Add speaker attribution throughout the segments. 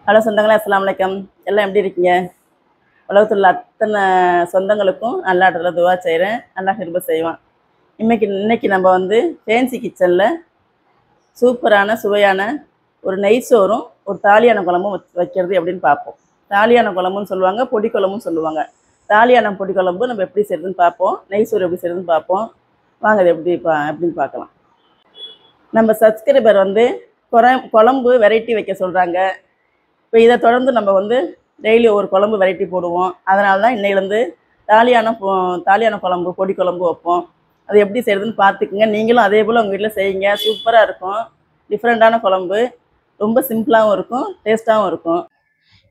Speaker 1: Hello சொந்தங்களே, அஸ்ஸலாமு அலைக்கும். எல்லாம் எப்படி இருக்கீங்க? உலகத்தில் உள்ள அத்தனை சொந்தங்களுக்கும் அல்லாஹ்விடத்தில் துவா செய்கிறேன். அல்லாஹ் கிருபை செய்வான். இன்னைக்கு நம்ம ஃபேன்சி கிச்சனில் சூப்பரான சுவையான ஒரு நெய் சோறும் ஒரு தாலியான குழம்பும் வைக்கிறது எப்படின்னு பார்ப்போம். தாலியான குழம்புன்னு சொல்லுவாங்க, பொடி குழம்புன்னு சொல்லுவாங்க. தாலியான பொடி குழம்பு நம்ம எப்படி செய்கிறதுன்னு பார்ப்போம். நெய் சோறு எப்படி செய்கிறதுன்னு பார்ப்போம். வாங்க அது எப்படின்னு பார்க்கலாம். நம்ம சப்ஸ்கிரைபர் குழம்பு வெரைட்டி வைக்க சொல்கிறாங்க. இப்போ இதை தொடர்ந்து நம்ம டெய்லி ஒரு குழம்பு வெரைட்டி போடுவோம். அதனால தான் இன்னையிலேருந்து தாலியான குழம்பு பொடி குழம்பு வைப்போம். அது எப்படி செய்கிறதுன்னு பார்த்துக்குங்க. நீங்களும் அதே போல் உங்கள் வீட்டில் செய்யுங்க. சூப்பராக இருக்கும். டிஃப்ரெண்ட்டான குழம்பு, ரொம்ப சிம்பிளாகவும் இருக்கும், டேஸ்ட்டாகவும் இருக்கும்.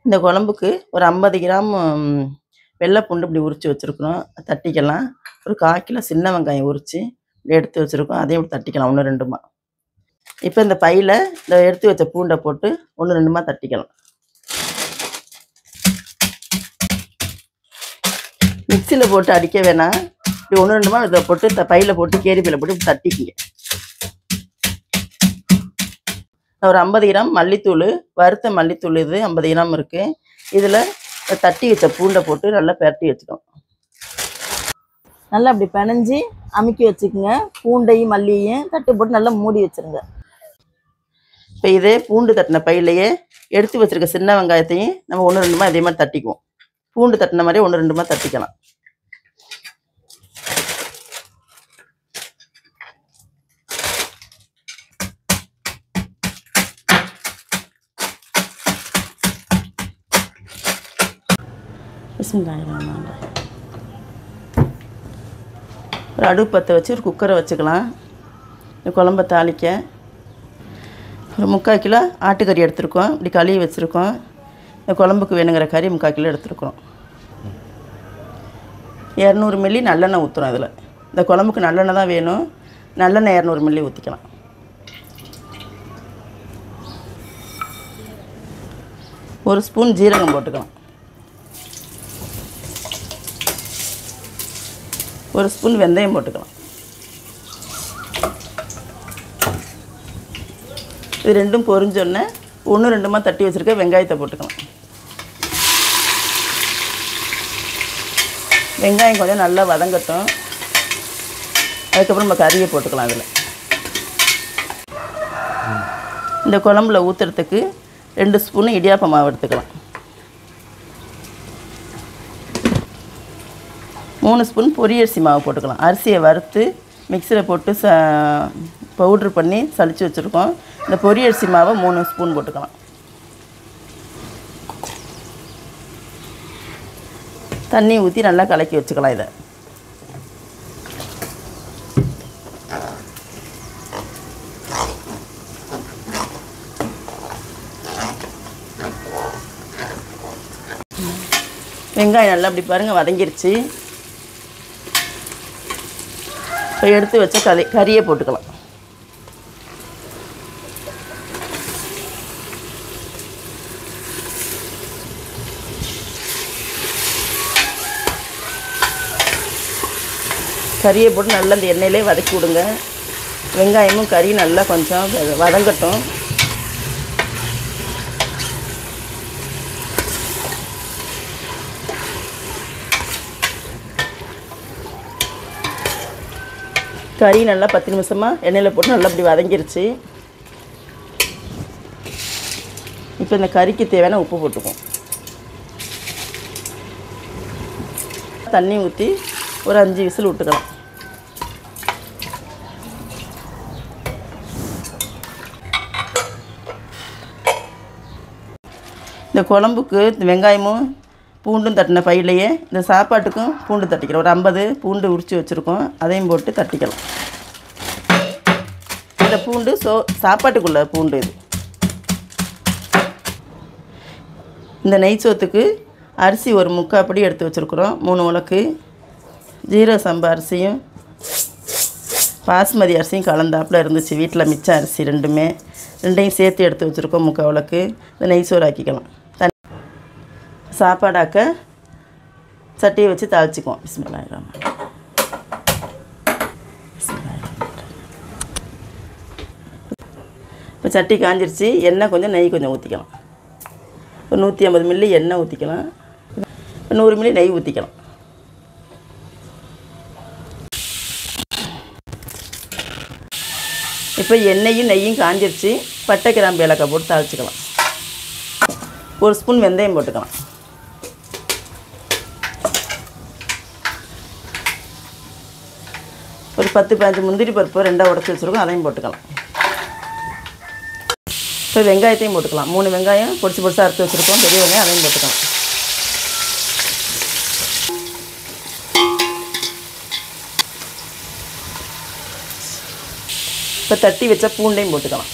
Speaker 1: இந்த குழம்புக்கு ஒரு 50 கிராம் வெள்ளைப்பூண்டு இப்படி உரித்து வச்சுருக்குறோம். தட்டிக்கலாம். ஒரு 1/4 கிலோ சின்ன வெங்காயம் உரித்து இப்படி எடுத்து வச்சுருக்கோம். அதையும் இப்படி தட்டிக்கலாம் 1 2மா. இப்போ இந்த பையில் இந்த எடுத்து வச்ச பூண்டை போட்டு 1 2மா தட்டிக்கலாம். மிக்சியில் போட்டு அடிக்க வேணாம். இப்படி 1 2மா இதை போட்டு பையில் போட்டு கேரிப்பையில் போட்டு இப்படி தட்டிக்கிங்க. ஒரு 50 கிராம் மல்லித்தூள், வறுத்த மல்லித்தூள் இது 50 கிராம் இருக்குது. இதில் தட்டி வச்ச பூண்டை போட்டு நல்லா பரட்டி வச்சுக்கோம். நல்லா அப்படி பிணைஞ்சி அமுக்கி வச்சுக்கோங்க. பூண்டையும் மல்லியையும் தட்டு போட்டு நல்லா மூடி வச்சுருங்க. இப்போ இதே பூண்டு தட்டின பையிலையே எடுத்து வச்சுருக்க சின்ன வெங்காயத்தையும் நம்ம 1 2மா அதே மாதிரி தட்டிக்குவோம். பூண்டு தட்டின மாதிரி 1 2மா தட்டிக்கலாம். ஒரு அடுப்பு பற்ற வச்சு ஒரு குக்கரை வச்சுக்கலாம். இந்த குழம்பை தாளிக்க ஒரு 3/4 கிலோ ஆட்டுக்கறி எடுத்துருக்கோம். இப்படி கழுவி வச்சுருக்கோம். இந்த குழம்புக்கு வேணுங்கிற கறி 3/4 கிலோ எடுத்துருக்குறோம். 200 மில்லி நல்லெண்ணெய் ஊற்றுறோம். இதில் இந்த குழம்புக்கு நல்லெண்ணெய் தான் வேணும். நல்லெண்ணெய் 200 மில்லி ஊற்றிக்கலாம். ஒரு ஸ்பூன் ஜீரகம் போட்டுக்கலாம். ஒரு ஸ்பூன் வெந்தயம் போட்டுக்கலாம். இது ரெண்டும் பொரிஞ்சோடனே 1 2மா தட்டி வச்சுருக்க வெங்காயத்தை போட்டுக்கலாம். வெங்காயம் கொஞ்சம் நல்லா வதங்கட்டும். அதுக்கப்புறம் நம்ம கறியை போட்டுக்கலாம். அதில் இந்த குழம்புல ஊற்றுறதுக்கு 2 ஸ்பூனு இடியாப்ப மாவு எடுத்துக்கலாம். 3 ஸ்பூன் பொரியரிசி மாவு போட்டுக்கலாம். அரிசியை வறுத்து மிக்சியில் போட்டு பவுட்ரு பண்ணி சளிச்சு வச்சுருக்கோம். இந்த பொரியரிசி மாவை 3 ஸ்பூன் போட்டுக்கலாம். தண்ணி ஊற்றி நல்லா கலக்கி வச்சுக்கலாம். இதை வெங்காயம் நல்லா அப்படி பாருங்கள் வதங்கிருச்சு. இப்போ எடுத்து வச்ச கறியை போட்டுக்கலாம். கறியை போட்டு நல்லா அந்த எண்ணெயிலே வதக்கி விடுங்க. வெங்காயமும் கறி நல்லா கொஞ்சம் வதங்கட்டும். கறி நல்லா 10 நிமிஷமாக எண்ணெயில் போட்டு நல்லா அப்படி வதங்கிருச்சு. இப்போ இந்த கறிக்கு தேவையான உப்பு போட்டுக்குவோம். தண்ணி ஊற்றி ஒரு 5 விசில் விட்டுக்கலாம். இந்த குழம்புக்கு இந்த வெங்காயமும் பூண்டும் தட்டின பையிலையே இந்த சாப்பாட்டுக்கும் பூண்டு தட்டிக்கலாம். ஒரு 50 பூண்டு உரித்து வச்சுருக்கோம். அதையும் போட்டு தட்டிக்கலாம். இந்த பூண்டு சாப்பாட்டுக்குள்ள பூண்டு இது. இந்த நெய் சோத்துக்கு அரிசி ஒரு 3/4 படி எடுத்து வச்சுருக்குறோம். 3 உலக்கு ஜீரக சம்பா அரிசியும் பாஸ்மதி அரிசியும் கலந்தாப்பில் இருந்துச்சு வீட்டில். மிச்ச அரிசி ரெண்டையும் சேர்த்து எடுத்து வச்சுருக்கோம். 3/4 உலக்கு இந்த நெய் சோறு ஆக்கிக்கலாம். சாப்பாடாக்க சட்டியை வச்சு தாளிச்சிக்குவோம். பிஸ்மில்லாஹிர்ரஹ்மான். இப்போ சட்டி காஞ்சிருச்சு. எண்ணெய் கொஞ்சம் நெய் கொஞ்சம் ஊற்றிக்கலாம். ஒரு 150 மில்லி எண்ணெய் ஊற்றிக்கலாம். 100 மில்லி நெய் ஊற்றிக்கலாம். இப்போ எண்ணெயும் நெய்யும் காஞ்சிருச்சு. பட்டை கிராம்பு ஏலக்காய் போட்டு தாளிச்சிக்கலாம். 1 ஸ்பூன் வெந்தயம் போட்டுக்கலாம். ஒரு 10-15 முந்திரி பருப்பு 2ஆக உடச்சி வச்சுருக்கோம், அதையும் போட்டுக்கலாம். இப்போ வெங்காயத்தையும் போட்டுக்கலாம். 3 வெங்காயம் பொடிச்சு பொடிசாக அறுத்து வச்சுருக்கோம், பெரிய வெங்காயம், அதையும் போட்டுக்கலாம். இப்போ தட்டி வச்ச பூண்டையும் போட்டுக்கலாம்.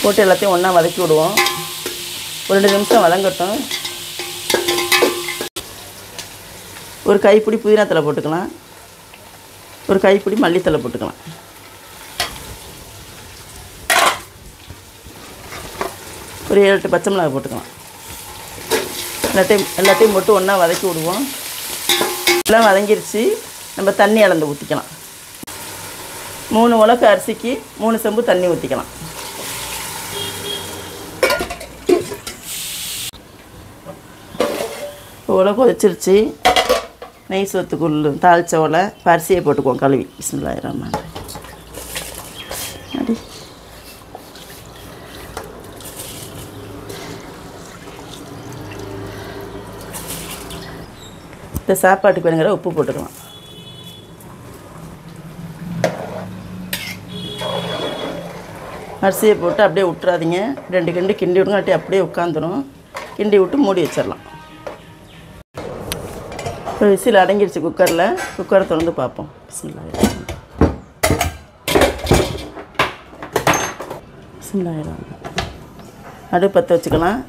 Speaker 1: போட்டு எல்லாத்தையும் ஒன்றா வதக்கி விடுவோம். ஒரு 2 நிமிஷம் வதங்கட்டும். ஒரு கைப்பிடி புதினா தழை போட்டுக்கலாம். ஒரு கைப்பிடி மல்லித்தழை போட்டுக்கலாம். ஒரு 7-8 பச்சை மிளகாய் போட்டுக்கலாம். எல்லாத்தையும் போட்டு ஒன்றா வதக்கி விடுவோம். எல்லாம் வதங்கிருச்சு. நம்ம தண்ணி அளந்து ஊற்றிக்கலாம். 3 உலக்கு அரிசிக்கு 3 செம்பு தண்ணி ஊற்றிக்கலாம். உலை கொதிச்சிருச்சு. நெய் சோத்துக்குள் தாளித்த உலை அரிசியை போட்டுக்குவோம் கழுவி. பிஸ்மில்லாஹிர்ரஹ்மான் அடி இந்த சாப்பாட்டுக்கு வேணுங்கிற உப்பு போட்டுக்கலாம். அரிசியை போட்டு அப்படியே விட்டுறாதீங்க. 2 கிண்டி கிண்டி விடுங்க, அப்படியே உட்காந்துரும். கிண்டி விட்டு மூடி வச்சிடலாம். இப்போ விசில் அடங்கிடுச்சு குக்கரில். குக்கரை திறந்து பார்ப்போம். பிஸ்மில்லாஹிர்ரஹ்மான் அடுப்பு பற்ற வச்சுக்கலாம்.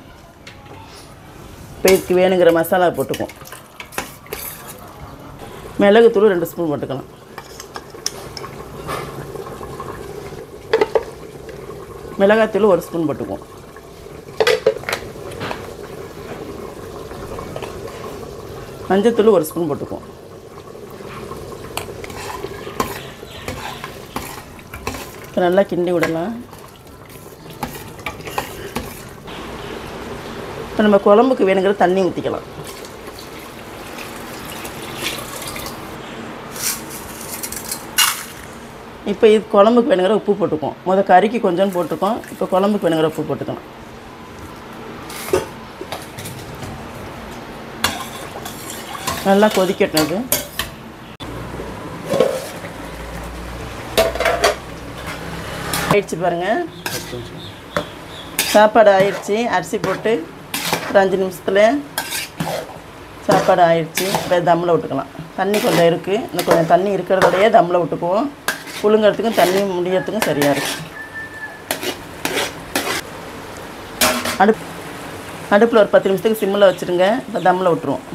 Speaker 1: இப்போ இதுக்கு வேணுங்கிற மசாலா போட்டுக்குவோம். மிளகுத்தூள் 2 ஸ்பூன் போட்டுக்கலாம். மிளகாத்தூள் 1 ஸ்பூன் போட்டுக்குவோம். மஞ்சத்தூள் 1 ஸ்பூன் போட்டுக்குவோம். இப்போ நல்லா கிண்டி விடலாம். இப்போ நம்ம குழம்புக்கு வேணுங்கிற தண்ணி ஊற்றிக்கலாம். இப்போ இது குழம்புக்கு வேணுங்கிற உப்பு போட்டுக்குவோம். கறிக்கு கொஞ்சம் போட்டிருக்கோம். இப்போ குழம்புக்கு வேணுங்கிற உப்பு போட்டுக்கலாம். நல்லா கொதிக்கட்டும். இது ஆயிடுச்சு பாருங்கள். சாப்பாடு ஆயிடுச்சு. அரிசி போட்டு ஒரு 5 நிமிஷத்தில் சாப்பாடு ஆயிடுச்சு. இப்போ தம்மில் விட்டுக்கலாம். தண்ணி கொஞ்சம் இருக்குது. இன்னும் கொஞ்சம் தண்ணி இருக்கிறதோடையே தம்மில் விட்டுக்குவோம். புழுங்கிறதுக்கும் தண்ணி முடியறதுக்கும் சரியாக இருக்கும். அடுப்பில் ஒரு 10 நிமிஷத்துக்கு சிம்மில் வச்சுருங்க. இப்போ தம்மில் விட்டுருவோம்.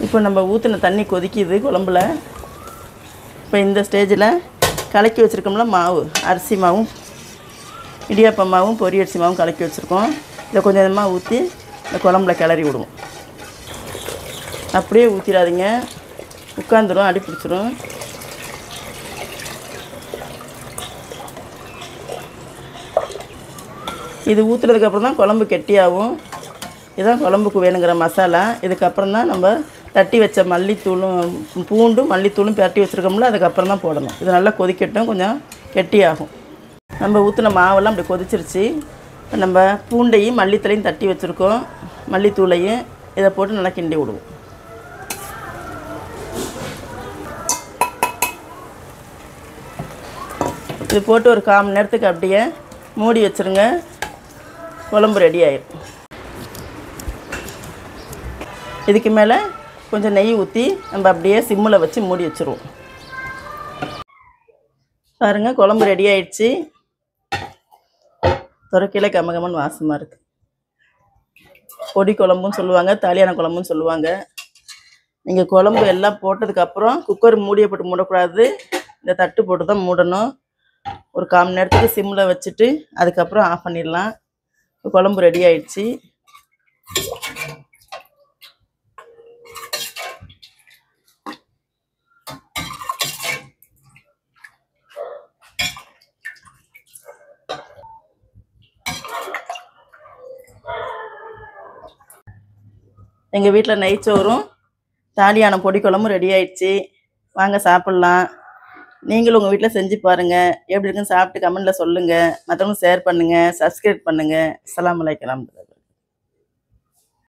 Speaker 1: இப்போ நம்ம ஊற்றின தண்ணி கொதிக்குது குழம்புல. இப்போ இந்த ஸ்டேஜில் கலக்கி வச்சுருக்கோம்ல மாவு, அரிசி மாவும் இடியாப்ப மாவும் பொரி அரிசி மாவும் கலக்கி வச்சுருக்கோம். இதை கொஞ்சம் கொஞ்சமாக ஊற்றி இந்த குழம்புல கிளறி விடுவோம். அப்படியே ஊற்றிடாதீங்க, உட்காந்துரும், அடி பிடிச்சிரும். இது ஊற்றுறதுக்கப்புறம் தான் குழம்பு கெட்டியாகும். இதுதான் குழம்புக்கு வேணுங்கிற மசாலா. இதுக்கப்புறம் தான் நம்ம தட்டி வச்ச மல்லித்தூளும் பூண்டும் மல்லித்தூளும் பரட்டி வச்சுருக்கோம்ல, அதுக்கப்புறம் தான் போடணும். இது நல்லா கொதிக்கட்டும், கொஞ்சம் கெட்டியாகும். நம்ம ஊற்றின மாவெல்லாம் அப்படி கொதிச்சிருச்சு. இப்போ நம்ம பூண்டையும் மல்லித்தலையும் தட்டி வச்சுருக்கோம், மல்லித்தூளையும் இதை போட்டு நல்லா கிண்டி விடுவோம். இது போட்டு ஒரு 1/4 மணி நேரத்துக்கு அப்படியே மூடி வச்சுருங்க. குழம்பு ரெடி ஆயிடும். இதுக்கு மேலே கொஞ்சம் நெய் ஊற்றி நம்ம அப்படியே சிம்மில் வச்சு மூடி வச்சுருவோம். பாருங்கள், குழம்பு ரெடி ஆயிடுச்சு. துறக்கையில் கமகமன்னு வாசமாக இருக்குது. பொடி குழம்புன்னு சொல்லுவாங்க, தாலியான குழம்புன்னு சொல்லுவாங்க. நீங்கள் குழம்பு எல்லாம் போட்டதுக்கப்புறம் குக்கர் மூடியை போட்டு மூடக்கூடாது, இந்த தட்டு போட்டு தான் மூடணும். ஒரு 1/4 மணி நேரத்துக்கு சிம்மில் வச்சுட்டு அதுக்கப்புறம் ஆஃப் பண்ணிடலாம். குழம்பு ரெடி ஆயிடுச்சு. எங்கள் வீட்டில் நெய்ச்சோறும் தாலியான பொடி குழம்பும் ரெடி ஆயிடுச்சு. வாங்க சாப்பிட்லாம். நீங்களும் உங்கள் வீட்டில் செஞ்சு பாருங்கள். எப்படி இருக்குன்னு சாப்பிட்டு கமெண்டில் சொல்லுங்கள். மற்றவங்களும் ஷேர் பண்ணுங்கள், சப்ஸ்கிரைப் பண்ணுங்கள். அஸ்ஸலாமு அலைக்கும்.